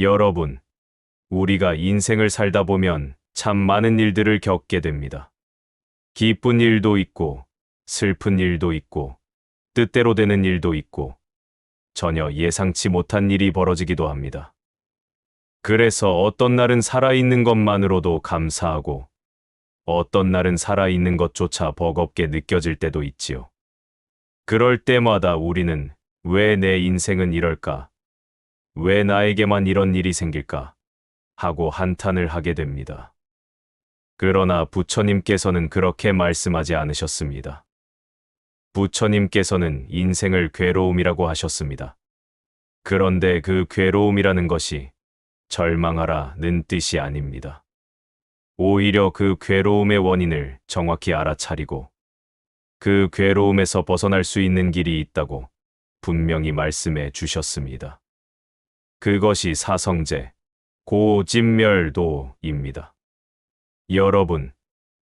여러분, 우리가 인생을 살다 보면 참 많은 일들을 겪게 됩니다. 기쁜 일도 있고, 슬픈 일도 있고, 뜻대로 되는 일도 있고, 전혀 예상치 못한 일이 벌어지기도 합니다. 그래서 어떤 날은 살아있는 것만으로도 감사하고, 어떤 날은 살아있는 것조차 버겁게 느껴질 때도 있지요. 그럴 때마다 우리는 왜 내 인생은 이럴까? 왜 나에게만 이런 일이 생길까? 하고 한탄을 하게 됩니다. 그러나 부처님께서는 그렇게 말씀하지 않으셨습니다. 부처님께서는 인생을 괴로움이라고 하셨습니다. 그런데 그 괴로움이라는 것이 절망하라는 뜻이 아닙니다. 오히려 그 괴로움의 원인을 정확히 알아차리고 그 괴로움에서 벗어날 수 있는 길이 있다고 분명히 말씀해 주셨습니다. 그것이 사성제, 고진멸도입니다. 여러분,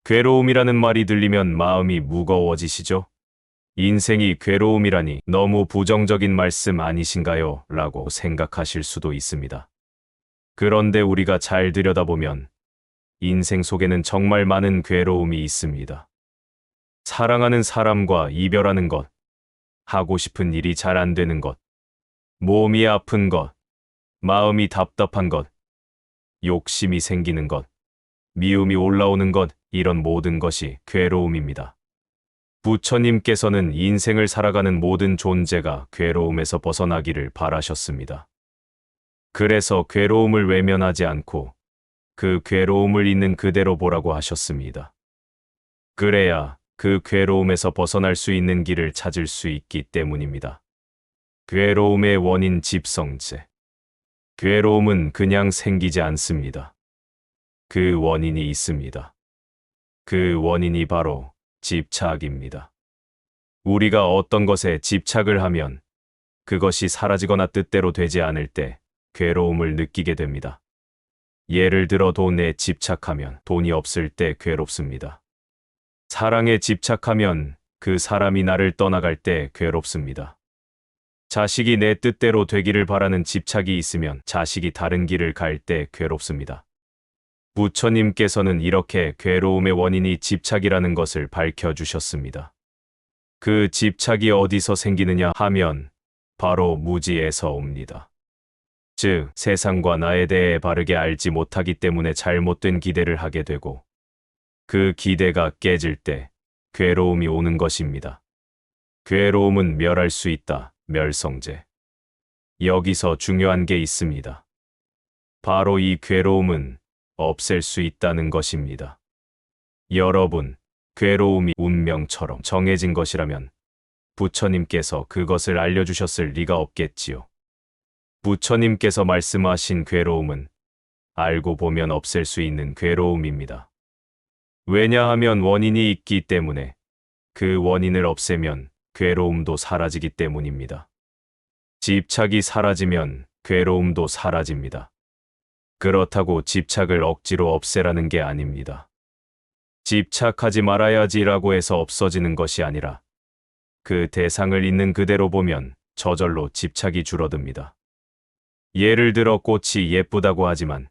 괴로움이라는 말이 들리면 마음이 무거워지시죠? 인생이 괴로움이라니 너무 부정적인 말씀 아니신가요? 라고 생각하실 수도 있습니다. 그런데 우리가 잘 들여다보면 인생 속에는 정말 많은 괴로움이 있습니다. 사랑하는 사람과 이별하는 것, 하고 싶은 일이 잘 안 되는 것, 몸이 아픈 것, 마음이 답답한 것, 욕심이 생기는 것, 미움이 올라오는 것, 이런 모든 것이 괴로움입니다. 부처님께서는 인생을 살아가는 모든 존재가 괴로움에서 벗어나기를 바라셨습니다. 그래서 괴로움을 외면하지 않고 그 괴로움을 있는 그대로 보라고 하셨습니다. 그래야 그 괴로움에서 벗어날 수 있는 길을 찾을 수 있기 때문입니다. 괴로움의 원인 집성제. 괴로움은 그냥 생기지 않습니다. 그 원인이 있습니다. 그 원인이 바로 집착입니다. 우리가 어떤 것에 집착을 하면 그것이 사라지거나 뜻대로 되지 않을 때 괴로움을 느끼게 됩니다. 예를 들어 돈에 집착하면 돈이 없을 때 괴롭습니다. 사랑에 집착하면 그 사람이 나를 떠나갈 때 괴롭습니다. 자식이 내 뜻대로 되기를 바라는 집착이 있으면 자식이 다른 길을 갈 때 괴롭습니다. 부처님께서는 이렇게 괴로움의 원인이 집착이라는 것을 밝혀주셨습니다. 그 집착이 어디서 생기느냐 하면 바로 무지에서 옵니다. 즉, 세상과 나에 대해 바르게 알지 못하기 때문에 잘못된 기대를 하게 되고 그 기대가 깨질 때 괴로움이 오는 것입니다. 괴로움은 멸할 수 있다. 멸성제. 여기서 중요한 게 있습니다. 바로 이 괴로움은 없앨 수 있다는 것입니다. 여러분, 괴로움이 운명처럼 정해진 것이라면 부처님께서 그것을 알려주셨을 리가 없겠지요. 부처님께서 말씀하신 괴로움은 알고 보면 없앨 수 있는 괴로움입니다. 왜냐하면 원인이 있기 때문에 그 원인을 없애면 괴로움도 사라지기 때문입니다. 집착이 사라지면 괴로움도 사라집니다. 그렇다고 집착을 억지로 없애라는 게 아닙니다. 집착하지 말아야지라고 해서 없어지는 것이 아니라 그 대상을 있는 그대로 보면 저절로 집착이 줄어듭니다. 예를 들어 꽃이 예쁘다고 하지만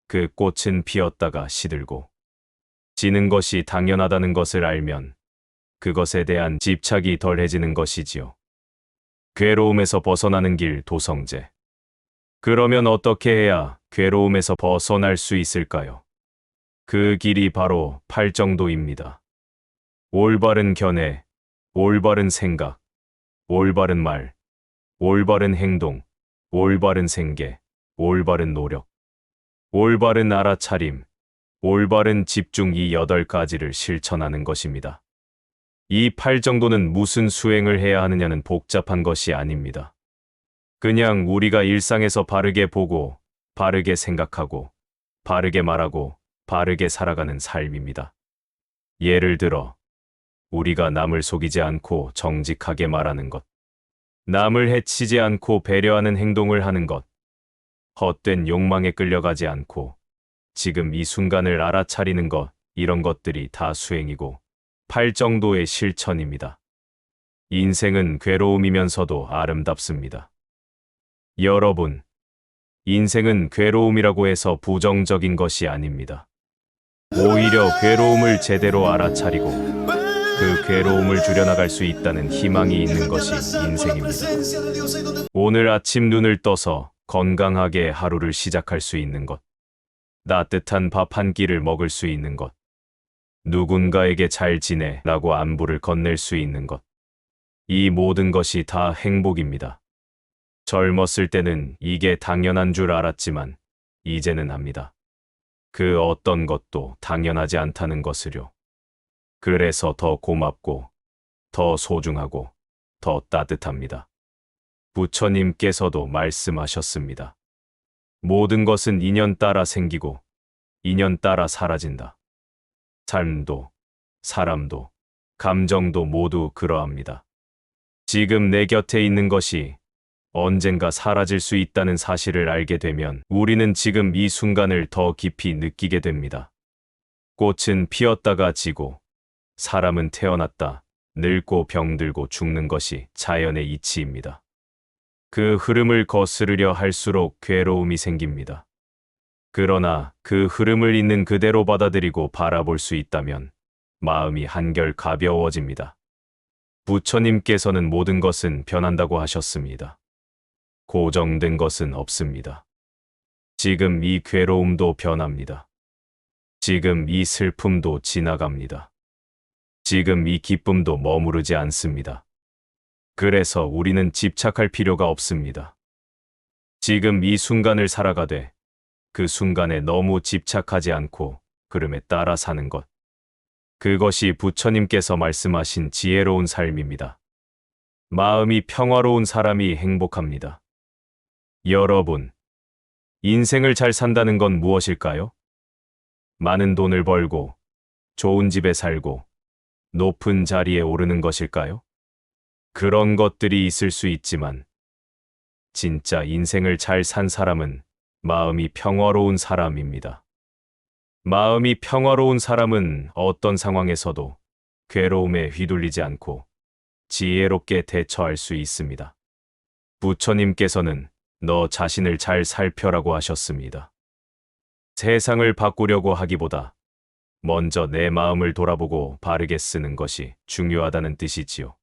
그 꽃은 피었다가 시들고 지는 것이 당연하다는 것을 알면 그것에 대한 집착이 덜해지는 것이지요. 괴로움에서 벗어나는 길 도성제. 그러면 어떻게 해야 괴로움에서 벗어날 수 있을까요? 그 길이 바로 팔정도입니다. 올바른 견해, 올바른 생각, 올바른 말, 올바른 행동, 올바른 생계, 올바른 노력, 올바른 알아차림, 올바른 집중 이 8가지를 실천하는 것입니다. 이 8정도는 무슨 수행을 해야 하느냐는 복잡한 것이 아닙니다. 그냥 우리가 일상에서 바르게 보고, 바르게 생각하고, 바르게 말하고, 바르게 살아가는 삶입니다. 예를 들어, 우리가 남을 속이지 않고 정직하게 말하는 것, 남을 해치지 않고 배려하는 행동을 하는 것, 헛된 욕망에 끌려가지 않고 지금 이 순간을 알아차리는 것, 이런 것들이 다 수행이고 8정도의 실천입니다. 인생은 괴로움이면서도 아름답습니다. 여러분, 인생은 괴로움이라고 해서 부정적인 것이 아닙니다. 오히려 괴로움을 제대로 알아차리고 그 괴로움을 줄여나갈 수 있다는 희망이 있는 것이 인생입니다. 오늘 아침 눈을 떠서 건강하게 하루를 시작할 수 있는 것, 따뜻한 밥 한 끼를 먹을 수 있는 것, 누군가에게 잘 지내라고 안부를 건넬 수 있는 것, 이 모든 것이 다 행복입니다. 젊었을 때는 이게 당연한 줄 알았지만 이제는 압니다. 그 어떤 것도 당연하지 않다는 것을요. 그래서 더 고맙고 더 소중하고 더 따뜻합니다. 부처님께서도 말씀하셨습니다. 모든 것은 인연 따라 생기고 인연 따라 사라진다. 삶도, 사람도, 감정도 모두 그러합니다. 지금 내 곁에 있는 것이 언젠가 사라질 수 있다는 사실을 알게 되면 우리는 지금 이 순간을 더 깊이 느끼게 됩니다. 꽃은 피었다가 지고, 사람은 태어났다, 늙고 병들고 죽는 것이 자연의 이치입니다. 그 흐름을 거스르려 할수록 괴로움이 생깁니다. 그러나 그 흐름을 있는 그대로 받아들이고 바라볼 수 있다면 마음이 한결 가벼워집니다. 부처님께서는 모든 것은 변한다고 하셨습니다. 고정된 것은 없습니다. 지금 이 괴로움도 변합니다. 지금 이 슬픔도 지나갑니다. 지금 이 기쁨도 머무르지 않습니다. 그래서 우리는 집착할 필요가 없습니다. 지금 이 순간을 살아가되 그 순간에 너무 집착하지 않고 흐름에 따라 사는 것. 그것이 부처님께서 말씀하신 지혜로운 삶입니다. 마음이 평화로운 사람이 행복합니다. 여러분, 인생을 잘 산다는 건 무엇일까요? 많은 돈을 벌고, 좋은 집에 살고, 높은 자리에 오르는 것일까요? 그런 것들이 있을 수 있지만, 진짜 인생을 잘 산 사람은 마음이 평화로운 사람입니다. 마음이 평화로운 사람은 어떤 상황에서도 괴로움에 휘둘리지 않고 지혜롭게 대처할 수 있습니다. 부처님께서는 너 자신을 잘 살펴라고 하셨습니다. 세상을 바꾸려고 하기보다 먼저 내 마음을 돌아보고 바르게 쓰는 것이 중요하다는 뜻이지요.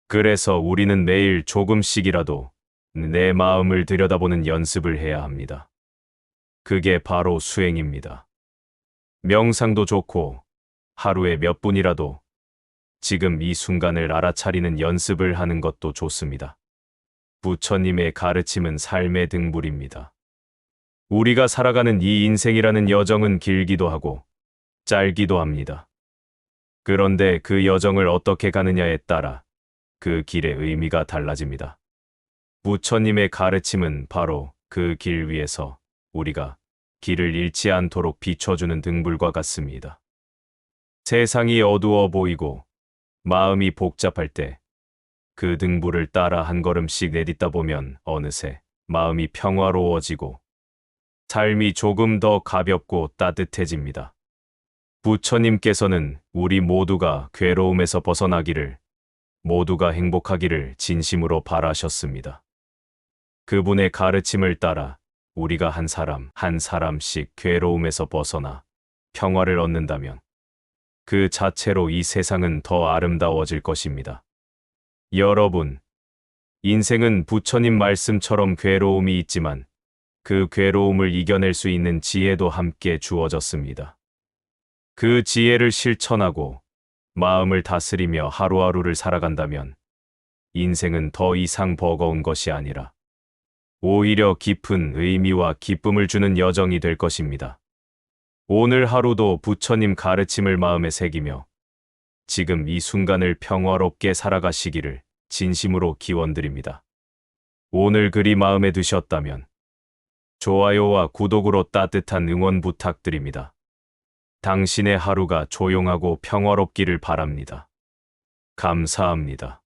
그래서 우리는 매일 조금씩이라도 내 마음을 들여다보는 연습을 해야 합니다. 그게 바로 수행입니다. 명상도 좋고 하루에 몇 분이라도 지금 이 순간을 알아차리는 연습을 하는 것도 좋습니다. 부처님의 가르침은 삶의 등불입니다. 우리가 살아가는 이 인생이라는 여정은 길기도 하고 짧기도 합니다. 그런데 그 여정을 어떻게 가느냐에 따라 그 길의 의미가 달라집니다. 부처님의 가르침은 바로 그 길 위에서 우리가 길을 잃지 않도록 비춰주는 등불과 같습니다. 세상이 어두워 보이고 마음이 복잡할 때 그 등불을 따라 한 걸음씩 내딛다 보면 어느새 마음이 평화로워지고 삶이 조금 더 가볍고 따뜻해집니다. 부처님께서는 우리 모두가 괴로움에서 벗어나기를, 모두가 행복하기를 진심으로 바라셨습니다. 그분의 가르침을 따라 우리가 한 사람 한 사람씩 괴로움에서 벗어나 평화를 얻는다면 그 자체로 이 세상은 더 아름다워질 것입니다. 여러분, 인생은 부처님 말씀처럼 괴로움이 있지만 그 괴로움을 이겨낼 수 있는 지혜도 함께 주어졌습니다. 그 지혜를 실천하고 마음을 다스리며 하루하루를 살아간다면 인생은 더 이상 버거운 것이 아니라 오히려 깊은 의미와 기쁨을 주는 여정이 될 것입니다. 오늘 하루도 부처님 가르침을 마음에 새기며 지금 이 순간을 평화롭게 살아가시기를 진심으로 기원드립니다. 오늘 글이 마음에 드셨다면 좋아요와 구독으로 따뜻한 응원 부탁드립니다. 당신의 하루가 조용하고 평화롭기를 바랍니다. 감사합니다.